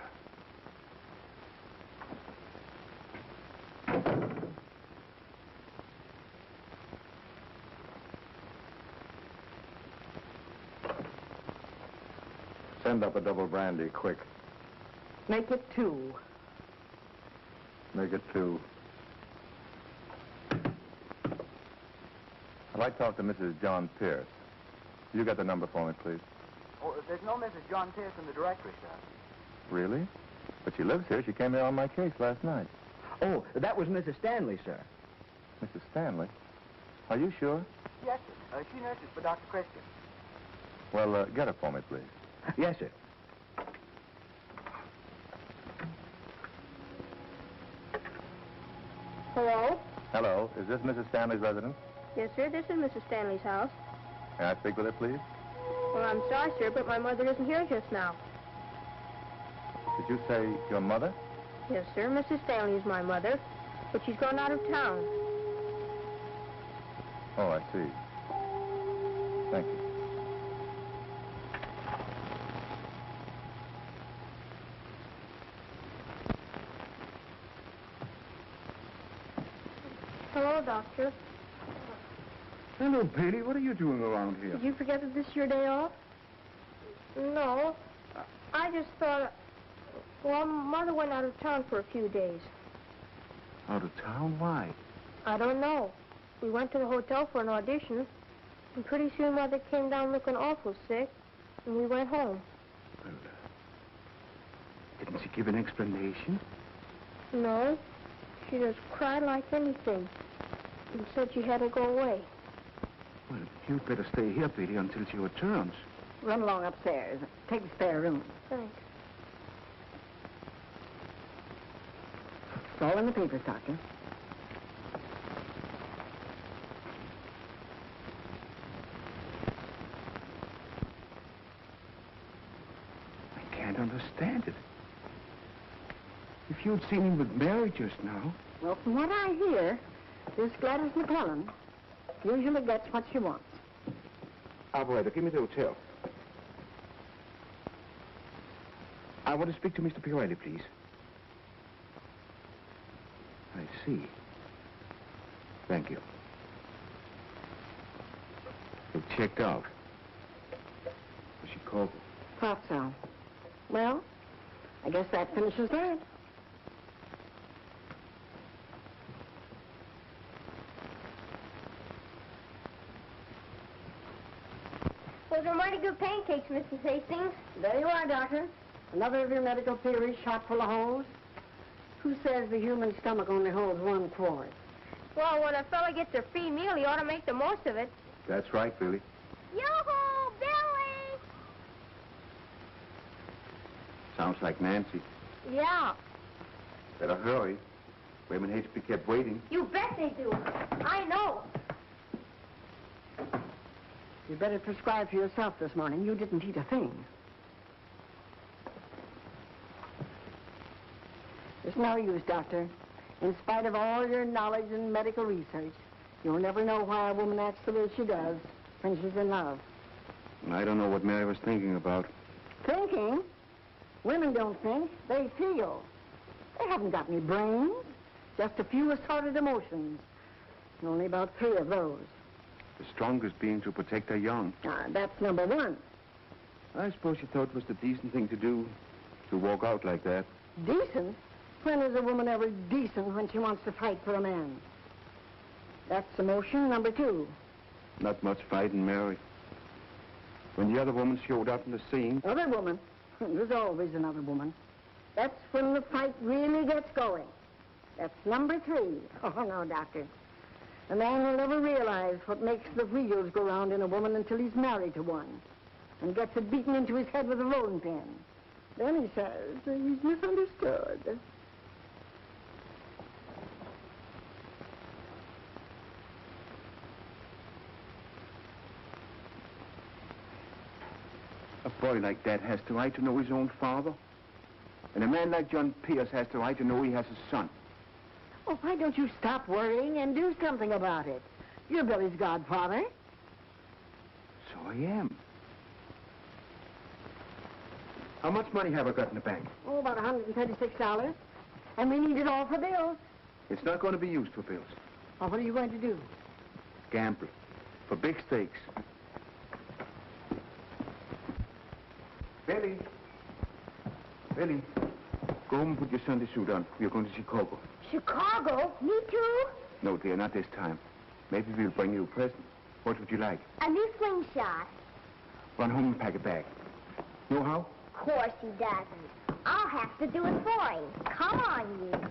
[SPEAKER 6] Send up a double brandy, quick.
[SPEAKER 1] Make it 2.
[SPEAKER 6] Make it 2.
[SPEAKER 3] I'd like to talk to Mrs. John Pierce. You got the number for me, please.
[SPEAKER 7] Oh, there's no Mrs. John Pierce in the directory, sir.
[SPEAKER 3] Really? But she lives here. She came here on my case last night.
[SPEAKER 7] Oh, that was Mrs. Stanley, sir.
[SPEAKER 3] Mrs. Stanley? Are you sure?
[SPEAKER 7] Yes, sir. She nurses for Dr. Christian.
[SPEAKER 6] Well, get her for me, please.
[SPEAKER 3] Yes, sir.
[SPEAKER 4] Hello?
[SPEAKER 6] Hello, is this Mrs. Stanley's residence?
[SPEAKER 4] Yes, sir, this is Mrs. Stanley's house.
[SPEAKER 6] Can I speak with her, please?
[SPEAKER 4] Well, I'm sorry, sir, but my mother isn't here just now.
[SPEAKER 6] Did you say your mother?
[SPEAKER 4] Yes, sir, Mrs. Stanley is my mother, but she's gone out of town.
[SPEAKER 6] Oh, I see. Thank you.
[SPEAKER 4] Hello, Doctor.
[SPEAKER 3] Hello, Bailey. What are you doing around here?
[SPEAKER 4] Did you forget that this is your day off? No. I just thought... Well, Mother went out of town for a few days.
[SPEAKER 3] Out of town? Why?
[SPEAKER 4] I don't know. We went to the hotel for an audition, and pretty soon Mother came down looking awful sick, and we went home.
[SPEAKER 3] Well, didn't she give an explanation?
[SPEAKER 4] No. She just cried like anything, and said she had to go away.
[SPEAKER 3] Well, you'd better stay here, Bailey, until she returns.
[SPEAKER 5] Run along upstairs. Take the spare room.
[SPEAKER 4] Thanks.
[SPEAKER 5] It's all in the papers, Doctor.
[SPEAKER 3] I can't understand it. If you'd seen him with Mary just now...
[SPEAKER 5] Well, from what I hear, this Gladys McClellan usually gets what she wants.
[SPEAKER 3] Operator, give me the hotel. I want to speak to Mr. Pirelli, please. I see. Thank you. You've checked out. She called me.
[SPEAKER 5] Thought so. Well, I guess that finishes that.
[SPEAKER 2] Those are mighty good pancakes, Mrs. Hastings.
[SPEAKER 5] There you are, Doctor. Another of your medical theories shot full of holes. Who says the human stomach only holds one quart?
[SPEAKER 2] Well, when a fella gets a free meal, he ought to make the most of it.
[SPEAKER 3] That's right, Billy.
[SPEAKER 2] Yoo-hoo, Billy!
[SPEAKER 3] Sounds like Nancy.
[SPEAKER 2] Yeah,
[SPEAKER 3] Better hurry. Women hate to be kept waiting.
[SPEAKER 2] you bet they do. I know.
[SPEAKER 5] You better prescribe for yourself this morning. You didn't eat a thing. It's no use, Doctor. In spite of all your knowledge and medical research, you'll never know why a woman acts the way she does when she's in love.
[SPEAKER 3] I don't know what Mary was thinking about.
[SPEAKER 5] Thinking? Women don't think. They feel. They haven't got any brains. Just a few assorted emotions. And only about 3 of those.
[SPEAKER 3] The strongest being to protect her young.
[SPEAKER 5] That's number 1.
[SPEAKER 3] I suppose she thought it was the decent thing to do, to walk out like that.
[SPEAKER 5] Decent? When is a woman ever decent when she wants to fight for a man? That's emotion number 2.
[SPEAKER 3] Not much fighting, Mary. When the other woman showed up in the scene...
[SPEAKER 5] Other woman? There's always another woman. That's when the fight really gets going. That's number 3. Oh, no, Doctor. A man will never realize what makes the wheels go round in a woman until he's married to one and gets it beaten into his head with a rolling pin. Then he says he's misunderstood.
[SPEAKER 3] A boy like that has the right to know his own father. And a man like John Pierce has the right to know he has a son.
[SPEAKER 5] Well, why don't you stop worrying and do something about it? You're Billy's godfather.
[SPEAKER 3] So I am. How much money have I got in the bank?
[SPEAKER 5] Oh, about $136. And we need it all for bills.
[SPEAKER 3] It's not going to be used for bills.
[SPEAKER 5] Well, what are you going to do?
[SPEAKER 3] Gamble. For big stakes. Billy. Billy. Go home and put your Sunday suit on. We're going to Chicago.
[SPEAKER 2] Chicago? Me too?
[SPEAKER 3] No, dear, not this time. Maybe we'll bring you a present. What would you like?
[SPEAKER 2] A new slingshot.
[SPEAKER 3] Run home and pack a bag. Know how?
[SPEAKER 2] Of course he doesn't. I'll have to do it for him. Come on, you.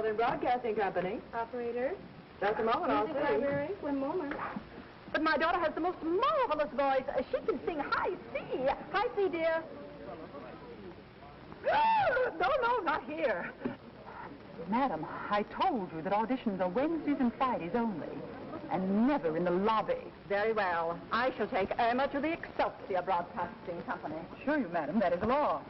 [SPEAKER 1] Northern Broadcasting Company.
[SPEAKER 8] Operator.
[SPEAKER 1] Just a moment, I'll
[SPEAKER 8] Music
[SPEAKER 1] see.
[SPEAKER 8] library. 1 moment.
[SPEAKER 1] But my daughter has the most marvelous voice. She can sing high C. High C, dear. No, not here. Madam, I told you that auditions are Wednesdays and Fridays only, and never in the lobby. Very well. I shall take Irma to the Excelsior Broadcasting Company. Sure you, madam. That is law.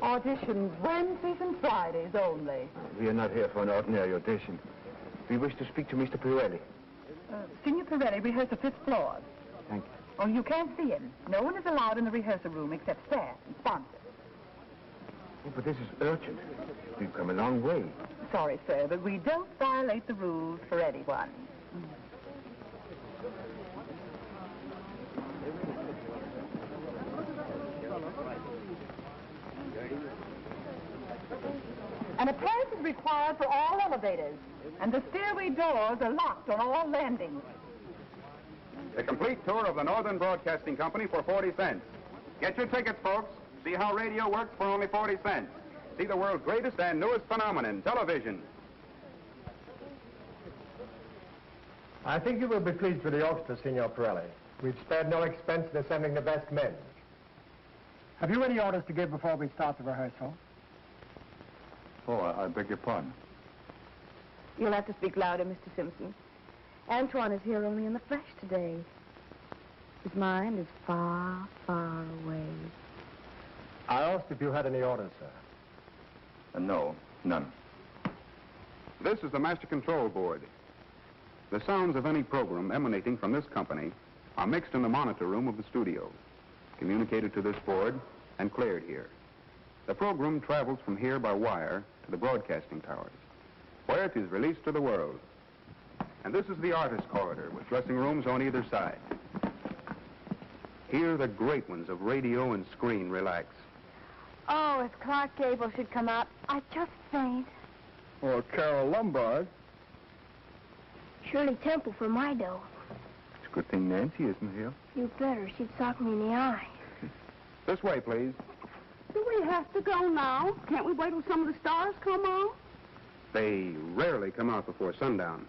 [SPEAKER 1] Auditions Wednesdays and Fridays only.
[SPEAKER 3] We are not here for an ordinary audition. We wish to speak to Mr. Pirelli.
[SPEAKER 1] Senior Pirelli rehearse the 5th floor.
[SPEAKER 3] Thank you.
[SPEAKER 1] Oh, you can't see him. No one is allowed in the rehearsal room except staff and sponsors.
[SPEAKER 3] Oh, but this is urgent. We've come a long way.
[SPEAKER 1] Sorry, sir, but we don't violate the rules for anyone. An appearance is required for all elevators, and the stairway doors are locked on all landings.
[SPEAKER 9] The complete tour of the Northern Broadcasting Company for 40 cents. Get your tickets, folks. See how radio works for only 40 cents. See the world's greatest and newest phenomenon, television.
[SPEAKER 6] I think you will be pleased with the orchestra, Signor Pirelli. We've spared no expense in assembling the best men.
[SPEAKER 7] Have you any orders to give before we start the rehearsal?
[SPEAKER 3] Oh, I beg your pardon.
[SPEAKER 1] You'll have to speak louder, Mr. Simpson. Antoine is here only in the flesh today. His mind is far, far away.
[SPEAKER 6] I asked if you had any orders, sir.
[SPEAKER 3] No, none.
[SPEAKER 9] This is the Master Control Board. The sounds of any program emanating from this company are mixed in the monitor room of the studio, communicated to this board, and cleared here. The program travels from here by wire to the broadcasting towers, where it is released to the world. And this is the artist corridor with dressing rooms on either side. Here the great ones of radio and screen relax.
[SPEAKER 2] Oh, if Clark Gable should come out, I'd just faint.
[SPEAKER 3] Or Carol Lombard.
[SPEAKER 4] Shirley Temple for my dough.
[SPEAKER 3] It's a good thing Nancy isn't here.
[SPEAKER 4] You better. She'd sock me in the eye.
[SPEAKER 9] This way, please.
[SPEAKER 1] Do we have to go now? Can't we wait till some of the stars come out?
[SPEAKER 9] They rarely come out before sundown.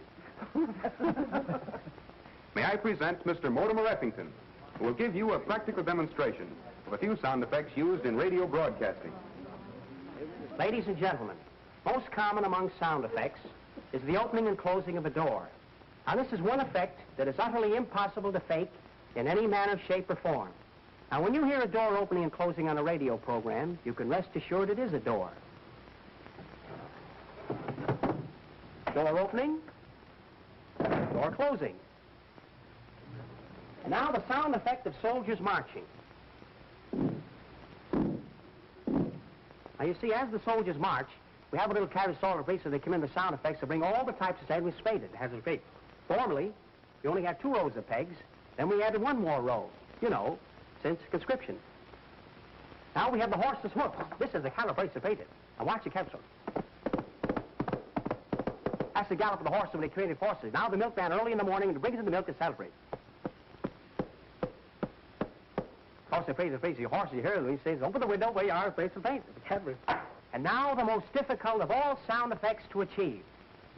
[SPEAKER 9] May I present Mr. Mortimer Effington, who will give you a practical demonstration of a few sound effects used in radio broadcasting.
[SPEAKER 7] Ladies and gentlemen, most common among sound effects is the opening and closing of a door. Now, this is one effect that is utterly impossible to fake in any manner, shape, or form. Now, when you hear a door opening and closing on a radio program, you can rest assured it is a door. Door opening, door closing. And now the sound effect of soldiers marching. Now, you see, as the soldiers march, we have a little carriage solder so they come in the sound effects to bring all the types of sound. We spade it, hazardous great. Formerly, we only had 2 rows of pegs, then we added 1 more row, you know, since conscription. Now we have the horse's hoof. This is the calibrated painted. Now watch the capsule. That's the gallop of the horse when they created horses. Now the milkman early in the morning brings in the milk to celebrate. Of course, they praise the horse. You hear him when he says, open the window where you are, place the paint. The camera. And now the most difficult of all sound effects to achieve,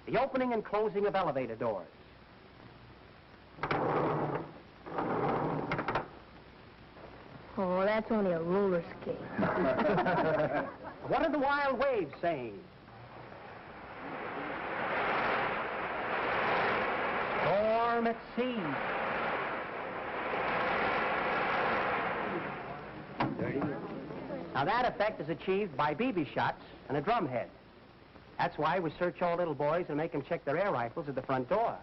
[SPEAKER 7] the opening and closing of elevator doors.
[SPEAKER 4] Oh, that's only a roller skate.
[SPEAKER 7] What are the wild waves saying? Storm at sea. Now that effect is achieved by BB shots and a drum head. That's why we search all little boys and make them check their air rifles at the front door.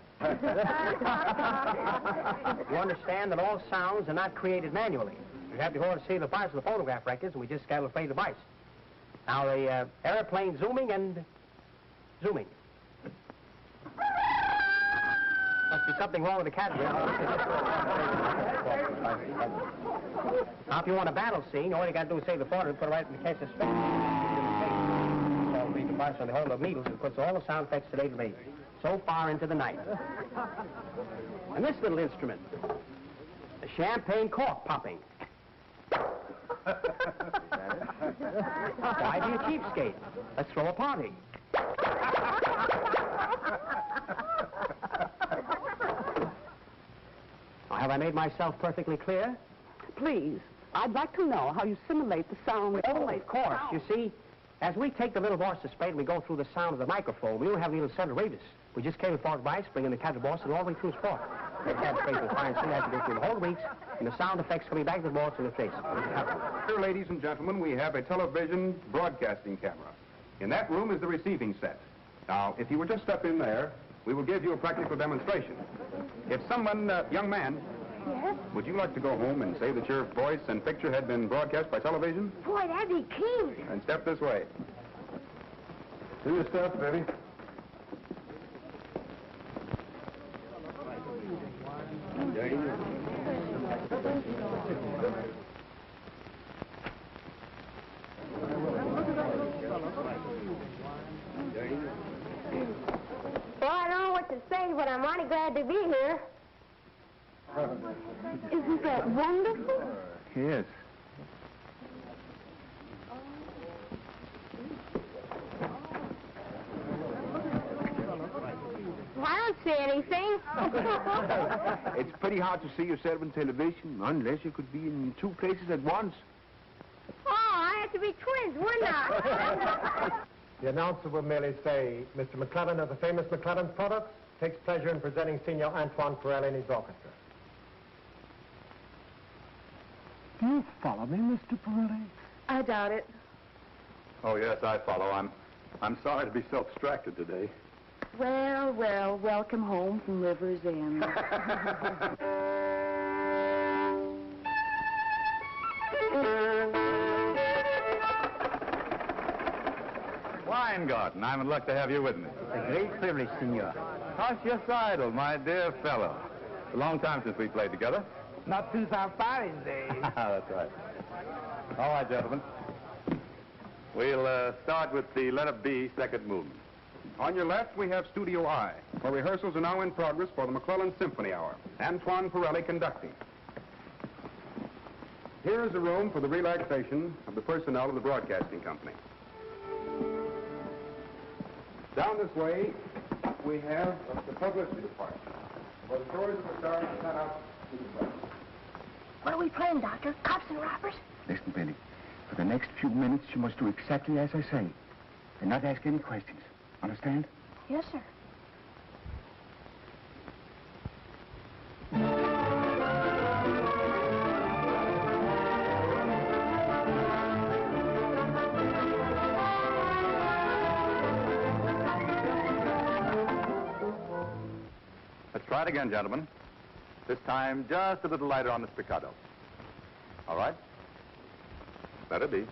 [SPEAKER 7] You understand that all sounds are not created manually. You have to go and see the parts of the phonograph records, and we just gotta play the device. Now the airplane zooming and zooming. Must be something wrong with the cat. Now, if you want a battle scene, all you got to do is save the photo and put it right in the case of space. So we can buy some of the whole of needles and puts all the sound effects today to me. So far into the night. And this little instrument, the champagne cork popping. Why be a cheapskate? Let's throw a party. Now, have I made myself perfectly clear?
[SPEAKER 1] Please, I'd like to know how you simulate the sound.
[SPEAKER 7] Oh, of course. You see, as we take the little voice to spade and we go through the sound of the microphone, we don't have any center radius. We just carry forward bites, bring in the cat voice, and all the way through sport. The cat straight to the fine scene has to go through the whole reach, and the sound effects coming back to the voice in the face.
[SPEAKER 9] Here, ladies and gentlemen, we have a television broadcasting camera. In that room is the receiving set. Now, if you will just step in there, we will give you a practical demonstration. If someone, young man,
[SPEAKER 2] Yes?
[SPEAKER 9] would you like to go home and say that your voice and picture had been broadcast by television?
[SPEAKER 2] Boy, that'd be keen.
[SPEAKER 9] And step this way.
[SPEAKER 6] Do your stuff, baby.
[SPEAKER 2] Well, I don't know what to say, but I'm mighty glad to be here.
[SPEAKER 1] Isn't that wonderful?
[SPEAKER 3] Yes.
[SPEAKER 2] Well, I don't see anything.
[SPEAKER 3] It's pretty hard to see yourself on television unless you could be in two places at once.
[SPEAKER 2] Oh, I have to be twins, wouldn't I?
[SPEAKER 6] The announcer will merely say, Mr. McClellan of the famous McClellan Products takes pleasure in presenting Senor Antoine Ferrell and his orchestra.
[SPEAKER 8] Do you follow me, Mr. Pirelli?
[SPEAKER 1] I doubt it.
[SPEAKER 9] Oh, yes, I follow. I'm sorry to be so abstracted today.
[SPEAKER 1] Well, well, welcome home from River's End.
[SPEAKER 9] Weingarten, I'm in luck to have you with me.
[SPEAKER 7] A great privilege, senor.
[SPEAKER 9] Cautious idol, my dear fellow. It's a long time since we played together.
[SPEAKER 8] Not since our fighting days.
[SPEAKER 9] That's right. All right, gentlemen. We'll start with the letter B, second movement. On your left, we have Studio I, where rehearsals are now in progress for the McClellan Symphony Hour. Antoine Pirelli conducting. Here is a room for the relaxation of the personnel of the broadcasting company. Down this way, we have the publicity department, where the stories of the stars are sent out to the press.
[SPEAKER 2] What are we playing, Doctor? Cops and robbers?
[SPEAKER 3] Listen, Billy. For the next few minutes, you must do exactly as I say. And not ask any questions. Understand?
[SPEAKER 2] Yes, sir.
[SPEAKER 9] Let's try it again, gentlemen. This time, just a little lighter on the staccato. All right? Let it be.
[SPEAKER 3] You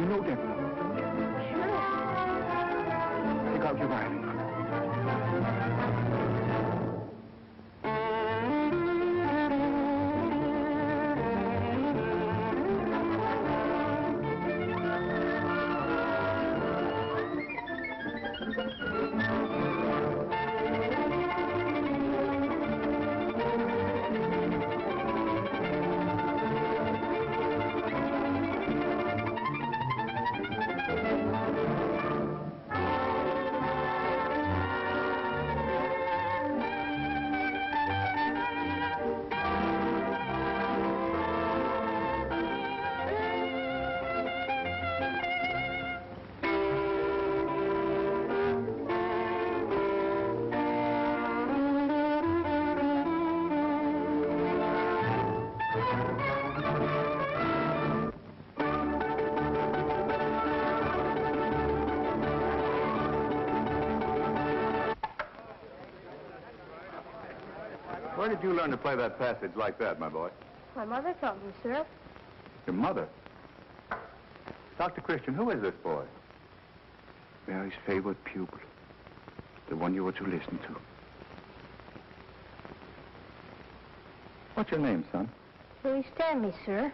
[SPEAKER 3] know that. Sure. Take out your violin.
[SPEAKER 9] Where did you learn to play that passage like that, my boy?
[SPEAKER 2] My mother taught me, sir.
[SPEAKER 9] Your mother? Dr. Christian, who is this boy?
[SPEAKER 3] Mary's favorite pupil. The one you were to listen to.
[SPEAKER 9] What's your name, son?
[SPEAKER 2] Louis Stanley, sir.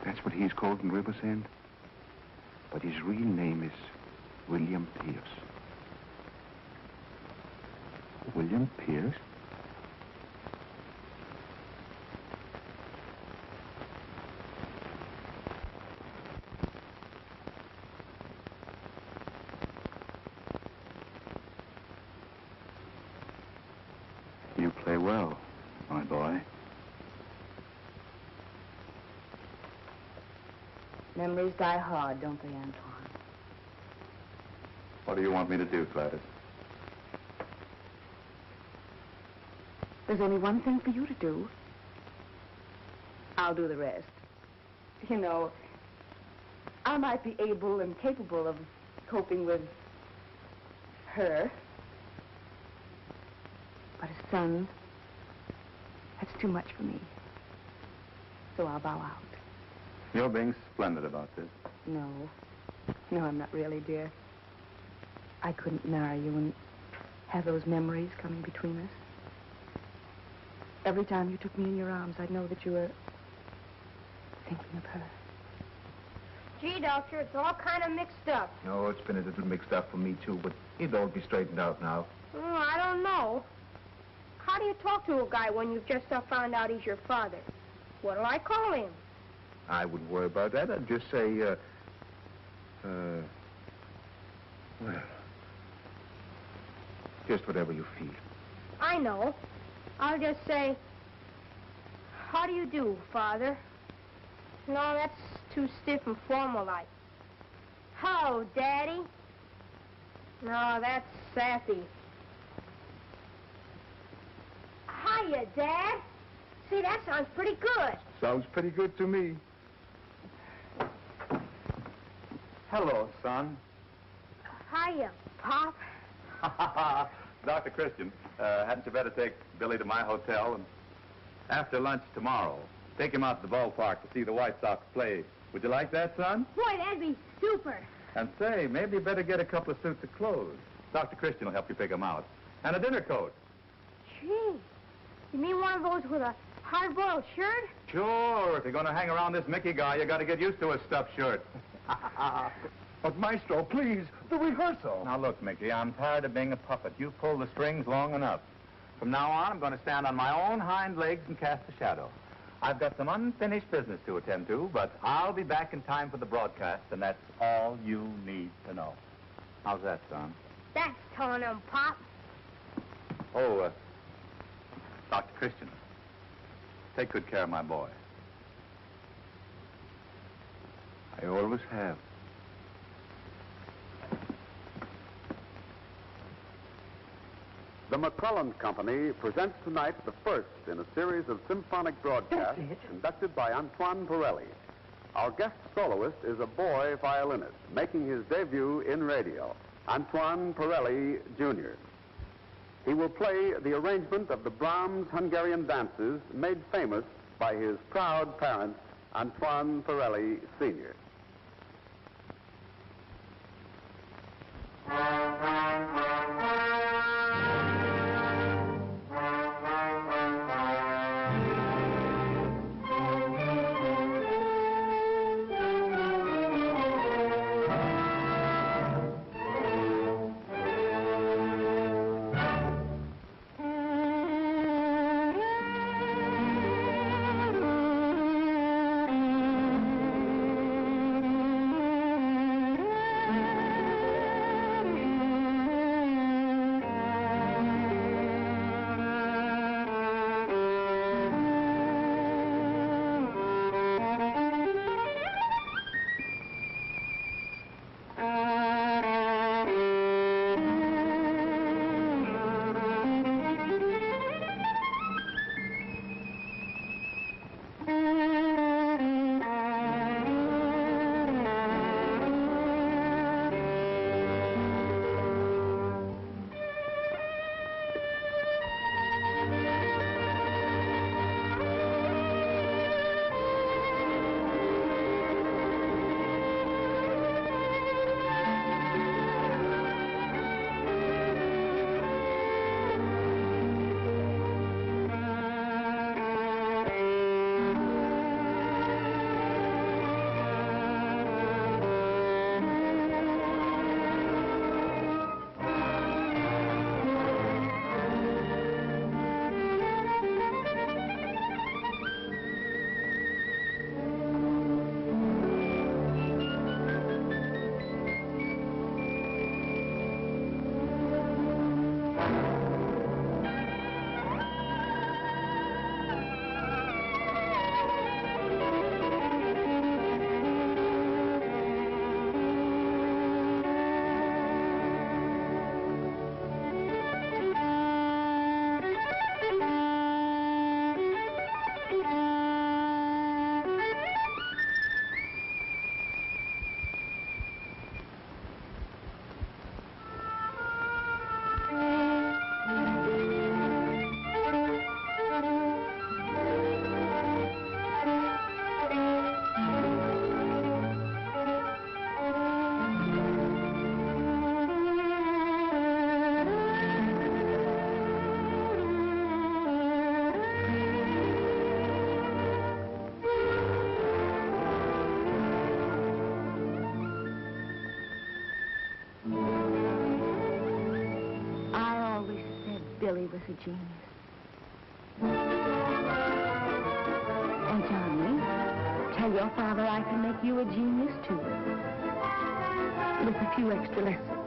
[SPEAKER 3] That's what he's called in River's End. But his real name is William Pierce. William Pierce? You play well, my boy.
[SPEAKER 1] Memories die hard, don't they, Antoine?
[SPEAKER 9] What do you want me to do, Gladys?
[SPEAKER 1] There's only one thing for you to do. I'll do the rest. You know, I might be able and capable of coping with her. But a son, that's too much for me. So I'll bow out.
[SPEAKER 9] You're being splendid about this.
[SPEAKER 1] No. No, I'm not really, dear. I couldn't marry you and have those memories coming between us. Every time you took me in your arms, I'd know that you were thinking of her.
[SPEAKER 2] Gee, Doctor, it's all kind of mixed up.
[SPEAKER 6] No, it's been a little mixed up for me, too, but it'll all be straightened out now.
[SPEAKER 2] I don't know. How do you talk to a guy when you've just found out he's your father? What'll I call him?
[SPEAKER 6] I wouldn't worry about that. I'd just say, well, just whatever you feel.
[SPEAKER 2] I know. I'll just say, how do you do, Father? No, that's too stiff and formal-like. Hello, Daddy. No, that's sappy. Hiya, Dad. See, that sounds pretty good.
[SPEAKER 3] Sounds pretty good to me.
[SPEAKER 9] Hello, son.
[SPEAKER 2] Hiya, Pop.
[SPEAKER 9] Dr. Christian, hadn't you better take Billy to my hotel and after lunch tomorrow, take him out to the ballpark to see the White Sox play. Would you like that, son?
[SPEAKER 2] Boy, that'd be super.
[SPEAKER 9] And say, maybe you better get a couple of suits of clothes. Dr. Christian will help you pick them out. And a dinner coat.
[SPEAKER 2] Gee, you mean one of those with a hard-boiled shirt?
[SPEAKER 9] Sure, if you're going to hang around this Mickey guy, you got to get used to a stuffed shirt.
[SPEAKER 6] But, Maestro, please, the rehearsal.
[SPEAKER 9] Now, look, Mickey, I'm tired of being a puppet. You've pulled the strings long enough. From now on, I'm going to stand on my own hind legs and cast a shadow. I've got some unfinished business to attend to, but I'll be back in time for the broadcast, and that's all you need to know. How's that, son?
[SPEAKER 2] That's telling him, Pop.
[SPEAKER 9] Oh, Dr. Christian, take good care of my boy.
[SPEAKER 3] I always have.
[SPEAKER 9] The McClellan Company presents tonight the first in a series of symphonic broadcasts conducted by Antoine Pirelli. Our guest soloist is a boy violinist making his debut in radio, Antoine Pirelli, Jr. He will play the arrangement of the Brahms Hungarian dances made famous by his proud parents, Antoine Pirelli, Sr.
[SPEAKER 1] Billy was a genius. And Johnny, tell your father I can make you a genius, too. With a few extra lessons.